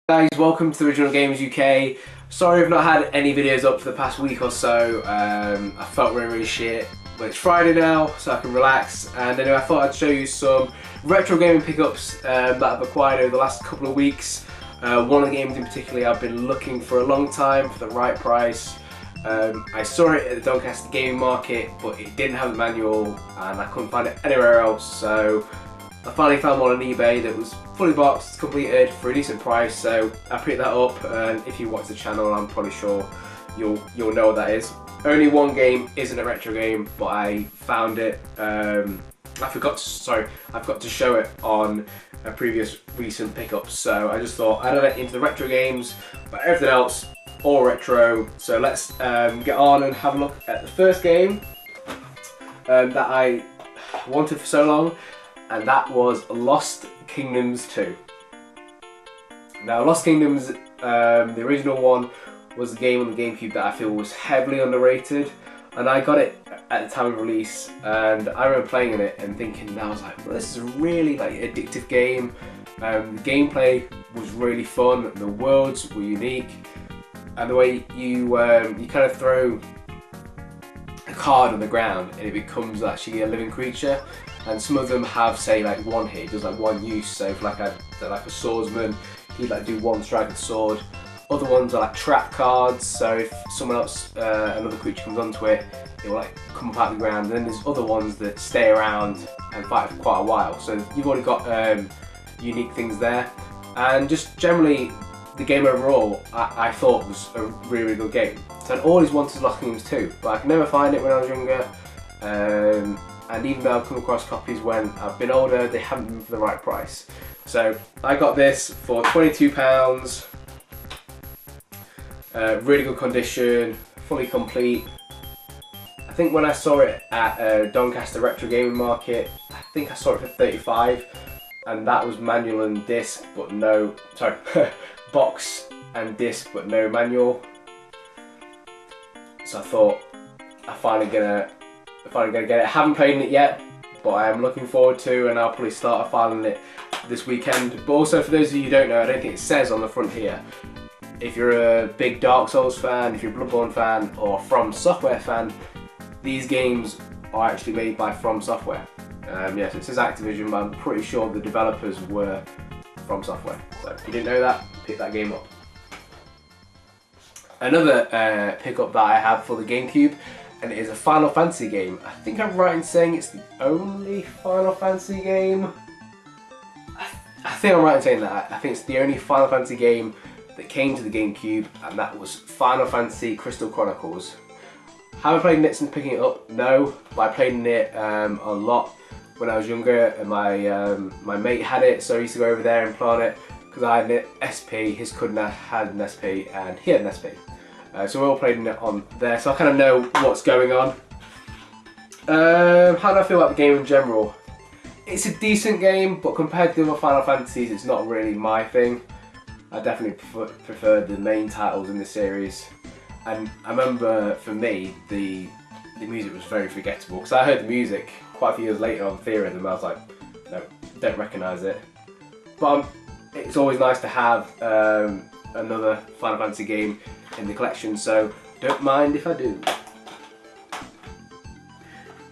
Guys, welcome to the Original Gamers UK. Sorry I've not had any videos up for the past week or so. I felt really shit, but it's Friday now, so I can relax. And anyway, I thought I'd show you some retro gaming pickups that I've acquired over the last couple of weeks. One of the games in particular I've been looking for a long time for the right price. I saw it at the Doncaster Gaming Market, but it didn't have the manual and I couldn't find it anywhere else. So I finally found one on eBay that was fully boxed, completed for a decent price, so I picked that up, and if you watch the channel I'm probably sure you'll know what that is. Only one game isn't a retro game, but I found it. I forgot to show it on a previous recent pickup, so I just thought I'd add it into the retro games, but everything else, all retro. So let's get on and have a look at the first game that I wanted for so long, and that was Lost Kingdoms 2. Now, Lost Kingdoms, the original one, was a game on the GameCube that I feel was heavily underrated, and I got it at the time of release, and I remember playing it and thinking, I was like, well, this is a really addictive game. The gameplay was really fun, the worlds were unique, and the way you kind of throw a card on the ground and it becomes actually a living creature. And some of them have, say, like one hit, does like one use. So if like a swordsman, he'd like do one strike with the sword. Other ones are like trap cards. So if someone else, another creature comes onto it, it will like come up out of the ground. And then there's other ones that stay around and fight for quite a while. So you've already got unique things there. And just generally, the game overall, I thought was a really good game. So I'd always wanted Lost Kingdoms 2, but I could never find it when I was younger. And even though I've come across copies when I've been older, they haven't been for the right price. So I got this for £22, really good condition, fully complete. I think when I saw it at Doncaster Retro Gaming Market, I think I saw it for £35, and that was manual and disc, but no, sorry, box and disc, but no manual. So I thought, I'm finally gonna get it. I haven't played it yet, but I am looking forward to, and I'll probably start filing it this weekend. But also, for those of you who don't know, I don't think it says on the front here, if you're a big Dark Souls fan, if you're a Bloodborne fan, or From Software fan, these games are actually made by From Software. Yes, it says Activision, but I'm pretty sure the developers were From Software. So if you didn't know that, pick that game up. Another pickup that I have for the GameCube, and it is a Final Fantasy game. I think I'm right in saying it's the only Final Fantasy game. I think I'm right in saying that. I think it's the only Final Fantasy game that came to the GameCube, and that was Final Fantasy Crystal Chronicles. Have I played it since picking it up? No, but I played it a lot when I was younger, and my mate had it, so I used to go over there and play on it because I had an SP, his cousin had an SP, and he had an SP. So we're all playing it on there, so I kind of know what's going on. How do I feel about the game in general? It's a decent game, but compared to the other Final Fantasies, it's not really my thing. I definitely preferred the main titles in the series. And I remember, for me, the music was very forgettable, because I heard the music quite a few years later on Theorem, and I was like, no, don't recognise it. But it's always nice to have another Final Fantasy game in the collection, so don't mind if I do.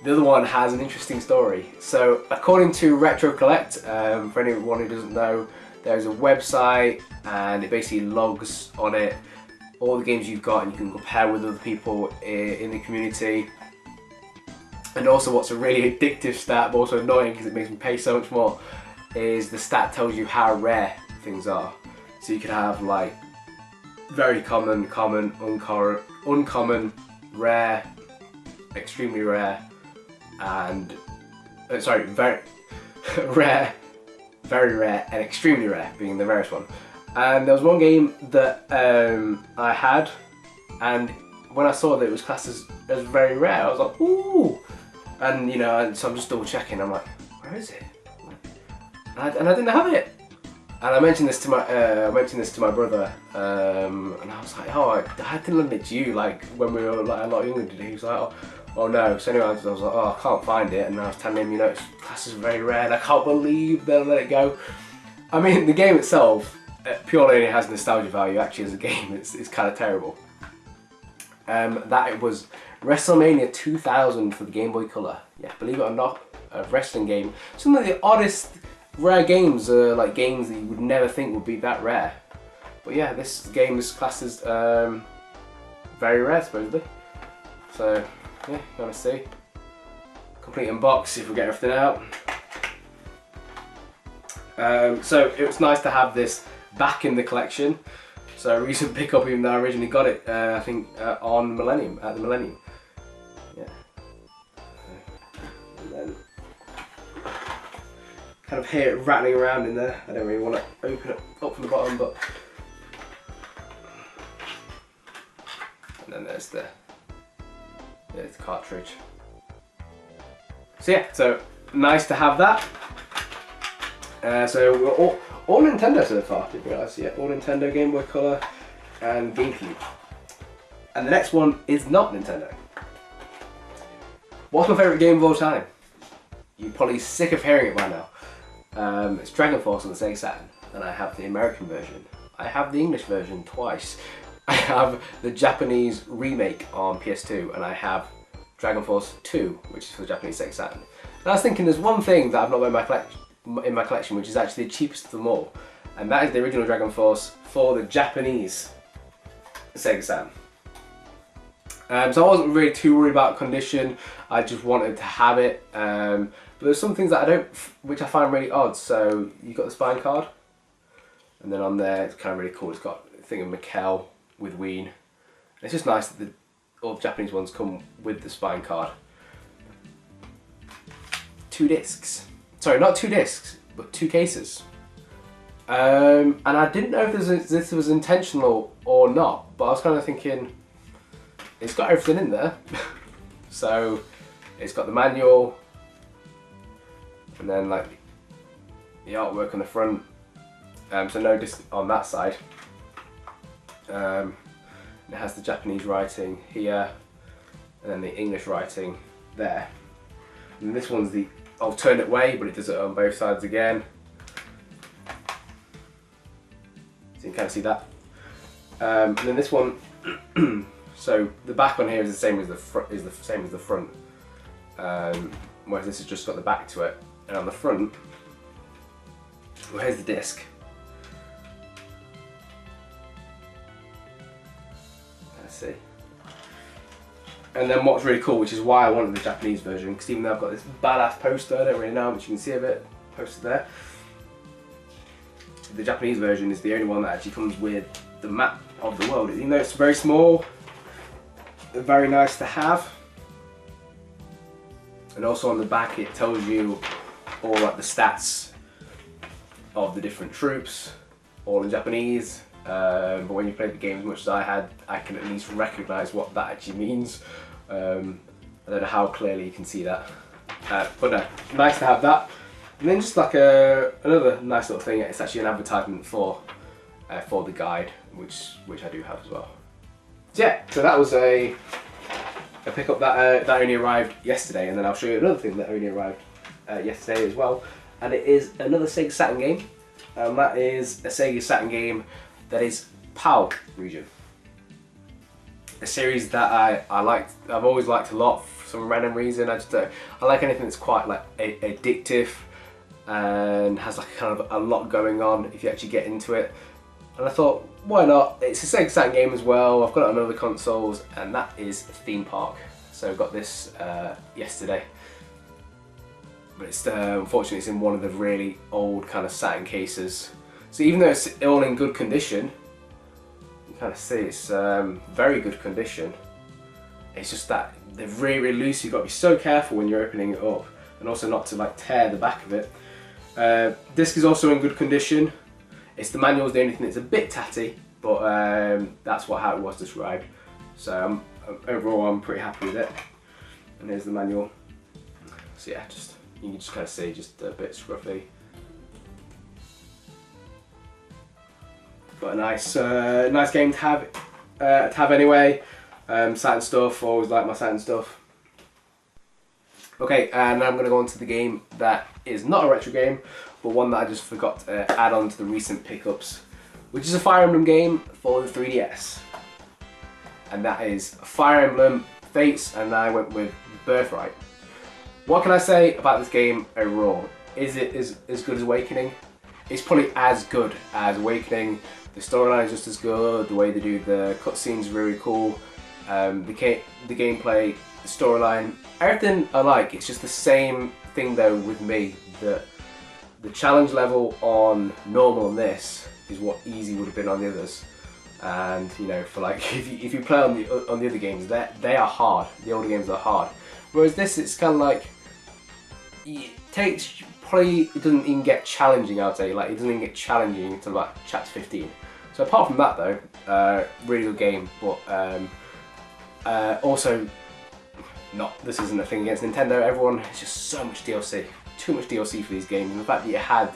The other one has an interesting story. So according to Retro Collect, for anyone who doesn't know, there's a website and it basically logs on it all the games you've got, and you can compare with other people in the community. And also, what's a really addictive stat, but also annoying because it makes me pay so much more, is the stat tells you how rare things are. So you could have like very common, common, uncommon, rare, extremely rare, and sorry, very rare, very rare, and extremely rare being the rarest one. And there was one game that I had, and when I saw that it was classed as very rare, I was like, ooh! And you know, and so I'm just double checking. I'm like, where is it? And I didn't have it. And I mentioned this to my brother, and I was like, oh, I had to lend it to you, like when we were like a lot younger. He was like, oh no. So anyway, I was like, oh, I can't find it, and I was telling him, you know, it's classed as very rare, and I can't believe they'll let it go. I mean, the game itself purely only has nostalgia value. Actually, as a game, it's kind of terrible. That it was WrestleMania 2000 for the Game Boy Color. Yeah, believe it or not, a wrestling game. Some of the oddest rare games are like games that you would never think would be that rare. But yeah, this game is classed as very rare, supposedly. So yeah, gonna see. Complete unbox, see if we get everything out. So it was nice to have this back in the collection. So a recent pickup, even though I originally got it, I think on Millennium, at the Millennium. Yeah. And then kind of hear it rattling around in there. I don't really want to open it up from the bottom, but. And then there's the cartridge. So yeah, so nice to have that. So we're all Nintendo so far, didn't realise. Yeah, all Nintendo, Game Boy Color, and GameCube. And the next one is not Nintendo. What's my favourite game of all time? You're probably sick of hearing it by now. It's Dragon Force on the Sega Saturn, and I have the American version. I have the English version twice. I have the Japanese remake on PS2, and I have Dragon Force 2, which is for the Japanese Sega Saturn. And I was thinking there's one thing that I've not got in my collection, which is actually the cheapest of them all, and that is the original Dragon Force for the Japanese Sega Saturn. So I wasn't really too worried about condition. I just wanted to have it. But there's some things that which I find really odd. So you've got the spine card, and then on there it's kind of really cool. It's got a thing of Mikkel with Ween. It's just nice that all the Japanese ones come with the spine card. 2 discs. Sorry, not 2 discs, but 2 cases. And I didn't know if this was intentional or not, but I was kind of thinking, it's got everything in there. So it's got the manual, and then like the artwork on the front. So no disc on that side. It has the Japanese writing here, and then the English writing there. And this one's the alternate way, but it does it on both sides again. So you can kind of see that. And then this one, so the back on here is the same as the front, whereas this has just got the back to it. And on the front, well, here's the disc. Let's see. And then what's really cool, which is why I wanted the Japanese version, because even though I've got this badass poster, I don't really know how much you can see of it, posted there. The Japanese version is the only one that actually comes with the map of the world. Even though it's very small, very nice to have. And also on the back it tells you all like the stats of the different troops, all in Japanese. But when you play the game as much as I had, I can at least recognise what that actually means. I don't know how clearly you can see that. But no, nice to have that. And then just like another nice little thing, it's actually an advertisement for the guide, which I do have as well. So yeah, so that was a pickup that only arrived yesterday, and then I'll show you another thing that only arrived yesterday as well. And it is another Sega Saturn game, and that is a Sega Saturn game that is PAL Region. A series that I've always liked a lot for some random reason. I like anything that's quite like addictive and has like kind of a lot going on if you actually get into it. And I thought, why not? It's a Sega Saturn game as well. I've got it on other consoles, and that is Theme Park. So I got this yesterday. But it's unfortunately it's in one of the really old kind of Saturn cases. So even though it's all in good condition, you kind of see it's very good condition. It's just that they're really, really loose. You've got to be so careful when you're opening it up, and also not to like tear the back of it. Disc is also in good condition. It's the manual's the only thing that's a bit tatty, but that's how it was described. So overall I'm pretty happy with it. And here's the manual. So yeah, you can just kind of see just a bit scruffy. But a nice game to have anyway. Saturn stuff, always like my Saturn stuff. Okay, and now I'm going to go on to the game that is not a retro game, but one that I just forgot to add on to the recent pickups which is a Fire Emblem game for the 3DS. And that is Fire Emblem Fates, and I went with Birthright. What can I say about this game overall? Is it as good as Awakening? It's probably as good as Awakening. The storyline is just as good, the way they do the cutscenes is really cool. The gameplay, the storyline, everything I like. It's just the same thing though with me, that the challenge level on normal on this is what easy would have been on the others. And you know, for like if you play on the other games, they are hard. The older games are hard. Whereas this, it's kind of like it doesn't even get challenging. I would say, like, it doesn't even get challenging until about chapter 15. So apart from that though, really good game. But also, this isn't a thing against Nintendo. Everyone, it's just so much DLC, too much DLC for these games. And the fact that you had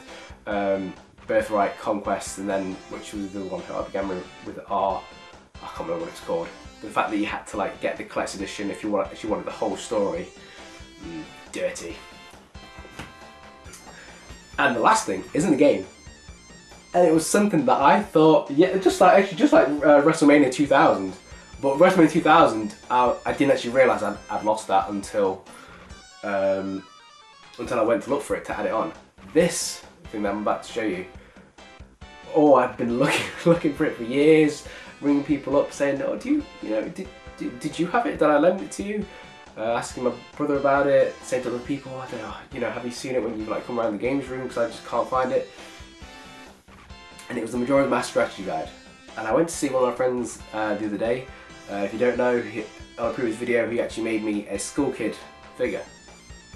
Birthright, Conquest, and then which was the one I began with R. I can't remember what it's called. But the fact that you had to like get the collector's edition if you wanted the whole story, dirty. And the last thing isn't the game, and it was something that I thought, yeah, just like WrestleMania 2000. But WrestleMania 2000, I didn't actually realise I'd lost that until I went to look for it to add it on. This thing that I'm about to show you, I'd been looking for it for years, ringing people up saying, "Oh, did you have it? Did I lend it to you?" Asking my brother about it, saying to other people, "I don't know, have you seen it when you like come around the games room? Because I just can't find it." And it was the Majora's Mask strategy guide. And I went to see one of my friends the other day. If you don't know, on a previous video, he actually made me a Skull Kid figure.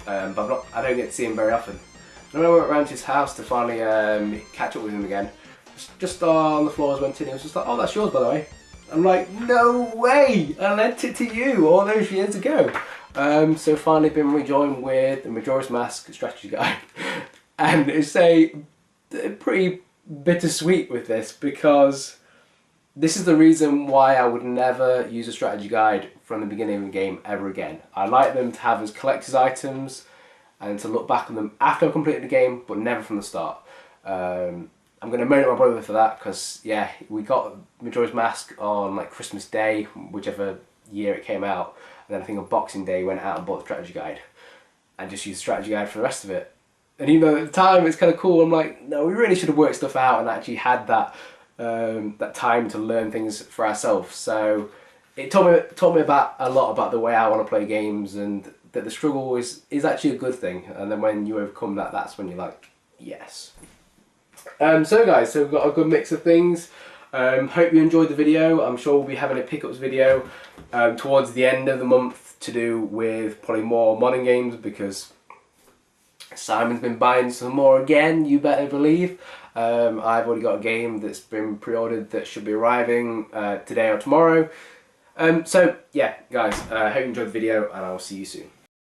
But I don't get to see him very often. And when I went around to his house to finally catch up with him again, just on the floor as went in, he was just like, "Oh, that's yours, by the way." I'm like, "No way! I lent it to you all those years ago." So finally been rejoined with the Majora's Mask strategy guide. And it's a pretty bittersweet with this, because this is the reason why I would never use a strategy guide from the beginning of the game ever again. I like them to have as collector's items and to look back on them after I've completed the game, but never from the start. I'm going to moan at my brother for that, because yeah, we got Majora's Mask on like Christmas Day, whichever year it came out, and then I think on Boxing Day went out and bought the strategy guide and just used the strategy guide for the rest of it. And even though at the time it's kind of cool, I'm like, no, we really should have worked stuff out and actually had that that time to learn things for ourselves. So it taught me about a lot about the way I want to play games, and that the struggle is actually a good thing. And then when you overcome that, that's when you're like, yes. So guys, so we've got a good mix of things. Hope you enjoyed the video. I'm sure we'll be having a pickups video towards the end of the month to do with probably more modern games, because Simon's been buying some more again, you better believe. I've already got a game that's been pre-ordered that should be arriving today or tomorrow. So yeah guys, I hope you enjoyed the video, and I'll see you soon.